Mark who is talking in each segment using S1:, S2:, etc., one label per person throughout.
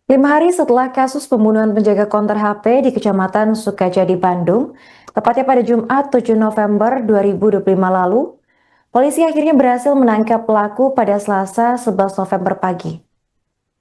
S1: 5 hari setelah kasus pembunuhan penjaga konter HP di Kecamatan Sukajadi, Bandung, tepatnya pada Jumat 7 November 2025 lalu, polisi akhirnya berhasil menangkap pelaku pada Selasa 11 November pagi.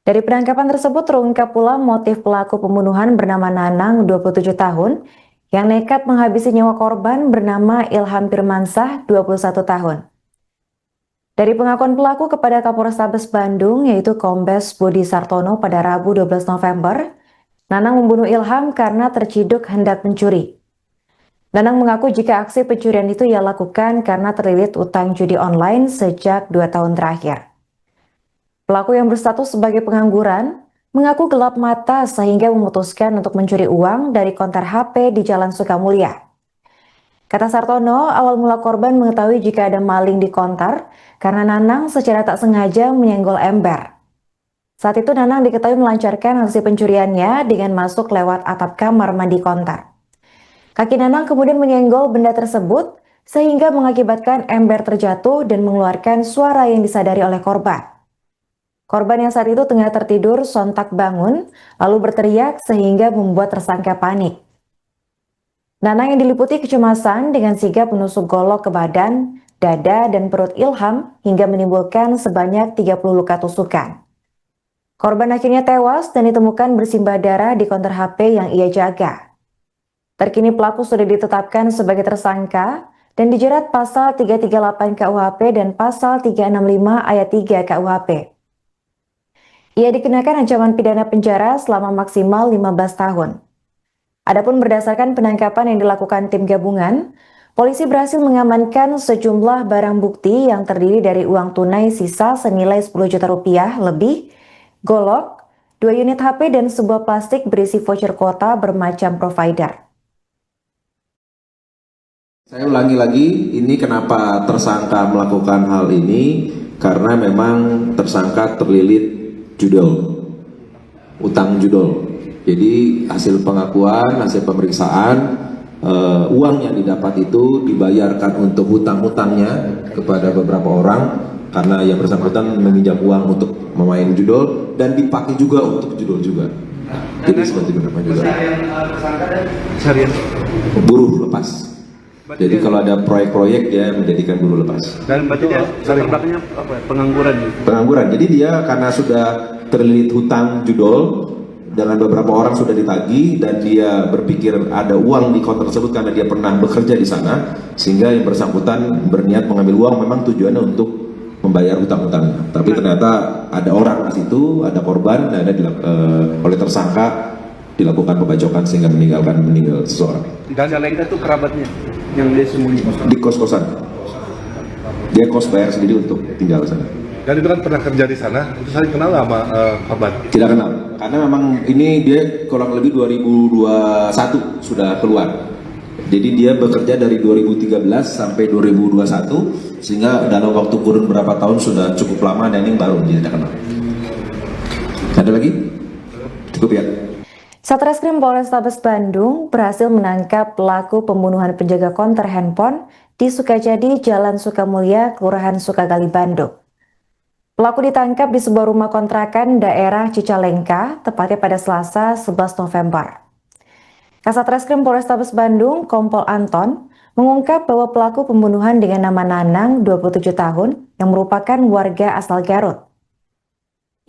S1: Dari penangkapan tersebut terungkap pula motif pelaku pembunuhan bernama Nanang, 27 tahun, yang nekat menghabisi nyawa korban bernama Ilham Firmansah, 21 tahun. Dari pengakuan pelaku kepada Kapolrestabes Bandung, yaitu Kombes Budi Sartono pada Rabu 12 November, Nanang membunuh Ilham karena terciduk hendak mencuri. Nanang mengaku jika aksi pencurian itu ia lakukan karena terlilit utang judi online sejak 2 tahun terakhir. Pelaku yang berstatus sebagai pengangguran mengaku gelap mata sehingga memutuskan untuk mencuri uang dari konter HP di Jalan Sukamulya. Kata Sartono, awal mula korban mengetahui jika ada maling di konter karena Nanang secara tak sengaja menyenggol ember. Saat itu Nanang diketahui melancarkan aksi pencuriannya dengan masuk lewat atap kamar mandi konter. Kaki Nanang kemudian menyenggol benda tersebut sehingga mengakibatkan ember terjatuh dan mengeluarkan suara yang disadari oleh korban. Korban yang saat itu tengah tertidur sontak bangun lalu berteriak sehingga membuat tersangka panik. Nanang yang diliputi kecemasan dengan sigap menusuk golok ke badan, dada, dan perut Ilham hingga menimbulkan sebanyak 30 luka tusukan. Korban akhirnya tewas dan ditemukan bersimbah darah di konter HP yang ia jaga. Terkini pelaku sudah ditetapkan sebagai tersangka dan dijerat pasal 338 KUHP dan pasal 365 ayat 3 KUHP. Ia dikenakan ancaman pidana penjara selama maksimal 15 tahun. Adapun berdasarkan penangkapan yang dilakukan tim gabungan, polisi berhasil mengamankan sejumlah barang bukti yang terdiri dari uang tunai sisa senilai 10 juta rupiah lebih, golok, 2 unit HP dan sebuah plastik berisi voucher kuota bermacam provider.
S2: Saya ulangi lagi, ini kenapa tersangka melakukan hal ini? Karena memang tersangka terlilit judol, utang judol. Jadi hasil pengakuan, hasil pemeriksaan, uang yang didapat itu dibayarkan untuk hutang-hutangnya kepada beberapa orang karena yang bersangkutan meminjam uang untuk memain judol dan dipakai juga untuk judol juga. Jadi seperti berapa juga? Buruh lepas. Jadi kalau ada proyek-proyek dia menjadikan buruh lepas.
S3: Dan berarti dia latar belakangnya apa? Pengangguran.
S2: Pengangguran. Jadi dia karena sudah terlilit hutang judol dengan beberapa orang sudah ditagih dan dia berpikir ada uang di konter tersebut karena dia pernah bekerja di sana, sehingga yang bersangkutan berniat mengambil uang memang tujuannya untuk membayar hutang-hutangnya. Tapi ternyata ada orang di situ, ada korban dan ada oleh tersangka dilakukan pembacokan sehingga meninggal seseorang.
S3: Dan yang lainnya itu kerabatnya yang dia sembunyi
S2: Di kos-kosan. Dia kos bayar sendiri untuk tinggal di sana.
S4: Dan itu kan pernah kerja di sana, itu saling kenal nggak sama Kabat?
S2: Tidak kenal, karena memang ini dia kurang lebih 2021 sudah keluar. Jadi dia bekerja dari 2013 sampai 2021, sehingga dalam waktu kurun berapa tahun sudah cukup lama dan ini baru dia tidak kenal. Ada lagi? Cukup ya.
S1: Satreskrim Polrestabes Bandung berhasil menangkap pelaku pembunuhan penjaga konter handphone di Sukajadi, Jalan Sukamulya, Kelurahan Sukagali, Bandung. Pelaku ditangkap di sebuah rumah kontrakan daerah Cicalengka, tepatnya pada Selasa 11 November. Kasat Reskrim Polrestabes Bandung, Kompol Anton, mengungkap bahwa pelaku pembunuhan dengan nama Nanang, 27 tahun, yang merupakan warga asal Garut.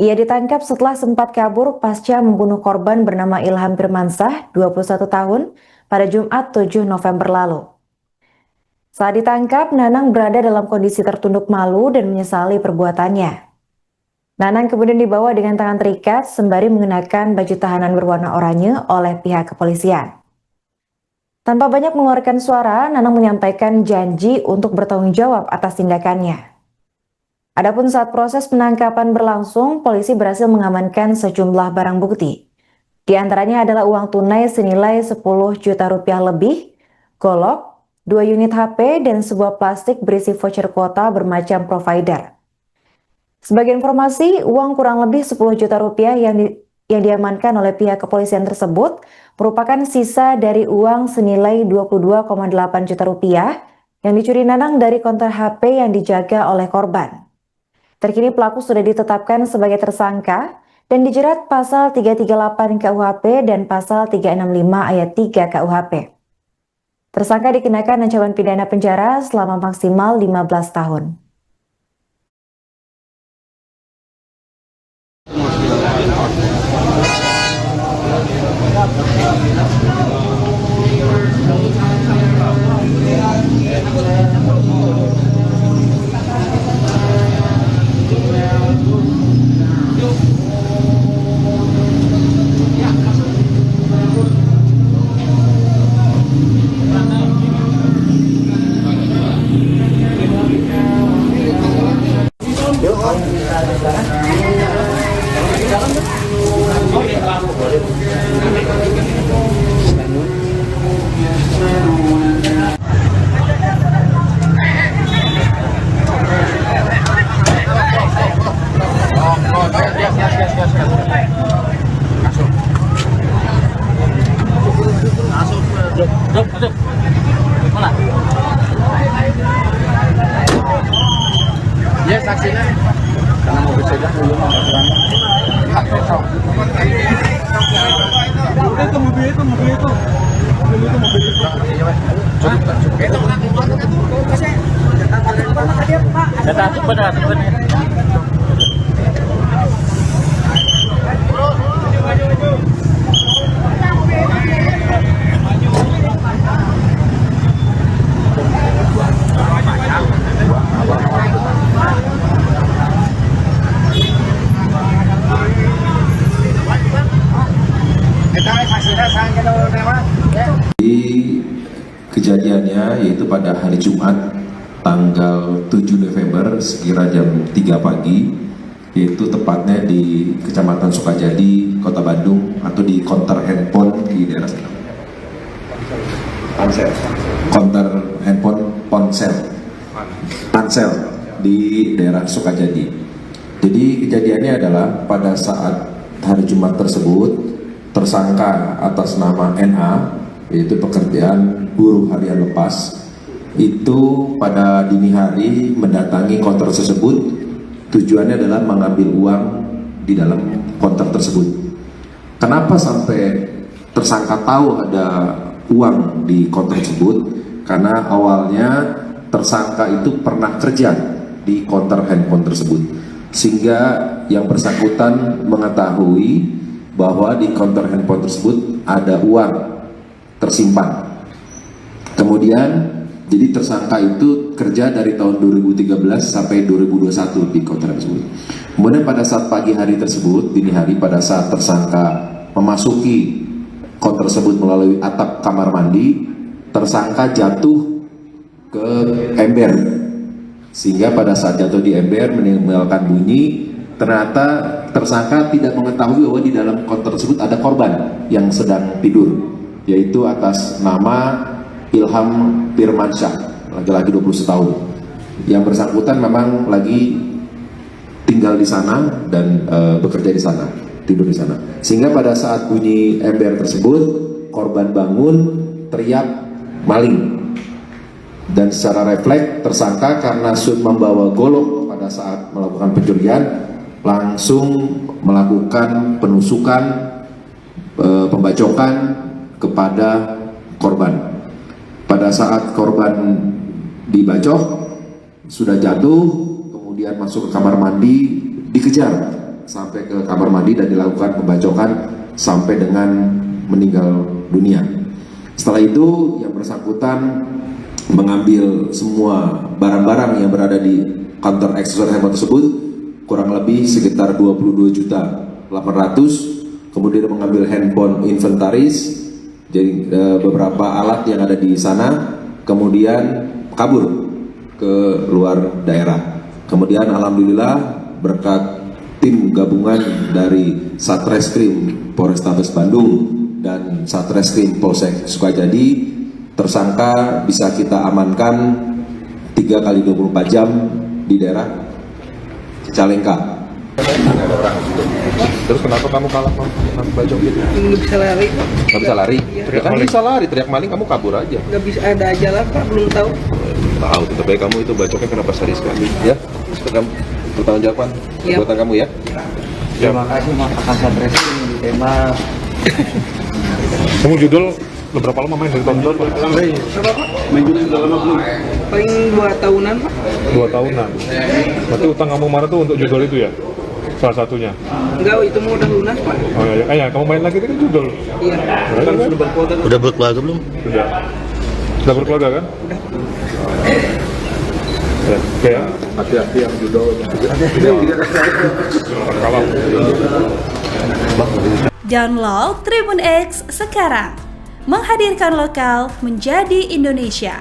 S1: Ia ditangkap setelah sempat kabur pasca membunuh korban bernama Ilham Firmansah, 21 tahun, pada Jumat 7 November lalu. Saat ditangkap, Nanang berada dalam kondisi tertunduk malu dan menyesali perbuatannya. Nanang kemudian dibawa dengan tangan terikat sembari mengenakan baju tahanan berwarna oranye oleh pihak kepolisian. Tanpa banyak mengeluarkan suara, Nanang menyampaikan janji untuk bertanggung jawab atas tindakannya. Adapun saat proses penangkapan berlangsung, polisi berhasil mengamankan sejumlah barang bukti. Di antaranya adalah uang tunai senilai 10 juta rupiah lebih, golok, 2 unit HP, dan sebuah plastik berisi voucher kuota bermacam provider. Sebagai informasi, uang kurang lebih 10 juta rupiah yang diamankan oleh pihak kepolisian tersebut merupakan sisa dari uang senilai 22,8 juta rupiah yang dicuri Nanang dari konter HP yang dijaga oleh korban. Terkini pelaku sudah ditetapkan sebagai tersangka dan dijerat pasal 338 KUHP dan pasal 365 ayat 3 KUHP. Tersangka dikenakan ancaman pidana penjara selama maksimal 15 tahun.
S3: Ya saksinya karena mau bercegah dulu mau mobil itu
S2: Di kejadiannya yaitu pada hari Jumat tanggal 7 November sekira jam 3 pagi, yaitu tepatnya di Kecamatan Sukajadi, Kota Bandung, atau di konter handphone di daerah sana. Konter handphone Pansel di daerah Sukajadi. Jadi kejadiannya adalah pada saat hari Jumat tersebut, tersangka atas nama NA, yaitu pekerjaan buruh harian lepas, itu pada dini hari mendatangi konter tersebut. Tujuannya adalah mengambil uang di dalam konter tersebut. Kenapa sampai tersangka tahu ada uang di konter tersebut? Karena awalnya tersangka itu pernah kerja di konter handphone tersebut, sehingga yang bersangkutan mengetahui bahwa di konter handphone tersebut ada uang tersimpan. Kemudian jadi tersangka itu kerja dari tahun 2013 sampai 2021 di konter tersebut. Kemudian pada saat pagi hari tersebut, dini hari, pada saat tersangka memasuki konter tersebut melalui atap kamar mandi, tersangka jatuh ke ember, sehingga pada saat jatuh di ember menimbulkan bunyi. Ternyata tersangka tidak mengetahui bahwa di dalam konter tersebut ada korban yang sedang tidur, yaitu atas nama Ilham Firmansyah, laki-laki 21 tahun. Yang bersangkutan memang lagi tinggal di sana dan bekerja di sana, tidur di sana. Sehingga pada saat bunyi ember tersebut, korban bangun teriak maling. Dan secara refleks tersangka karena sudah membawa golok pada saat melakukan pencurian, langsung melakukan penusukan, pembacokan kepada korban. Pada saat korban dibacok, sudah jatuh, kemudian masuk ke kamar mandi, dikejar sampai ke kamar mandi dan dilakukan pembacokan sampai dengan meninggal dunia. Setelah itu, yang bersangkutan mengambil semua barang-barang yang berada di kantor aksesoris handphone tersebut, kurang lebih sekitar 22.800.000, kemudian mengambil handphone inventaris, jadi beberapa alat yang ada di sana, kemudian kabur ke luar daerah. Kemudian alhamdulillah berkat tim gabungan dari Satreskrim Polrestabes Bandung dan Satreskrim Polsek Sukajadi, tersangka bisa kita amankan 3 kali 24 jam di daerah Cicalengka.
S4: Terus kenapa kamu kalah bacok gitu?
S5: Nggak bisa lari.
S4: Nggak bisa lari? Ya kan bisa lari, teriak maling kamu kabur aja.
S5: Nggak bisa, ada aja lah Pak, belum tahu.
S4: Tahu, tapi kamu itu bacoknya kenapa sadis sekali? Ya, kamu bertanggung jawaban perbuatan kamu ya.
S6: Terima kasih Mas Kasat Reskrim ditembak.
S4: Kamu judul berapa lama main dari tahun berapa?
S3: Main judi sudah lama belum?
S5: Paling 2 tahunan Pak.
S4: 2 tahunan. Berarti utang kamu kemarin tuh untuk judul itu ya? Salah satunya.
S5: Enggak, itu mau udah lunas Pak.
S4: Oh ya, kamu main lagi itu kan judul.
S5: Iya.
S4: Kan
S3: Sudah berkuota.
S7: Udah berkeluarga belum?
S4: Sudah berkeluarga kan? Ya, oke ya.
S3: Hati-hati yang judul.
S4: Kalau
S8: Download Tribun X sekarang. Menghadirkan lokal menjadi Indonesia.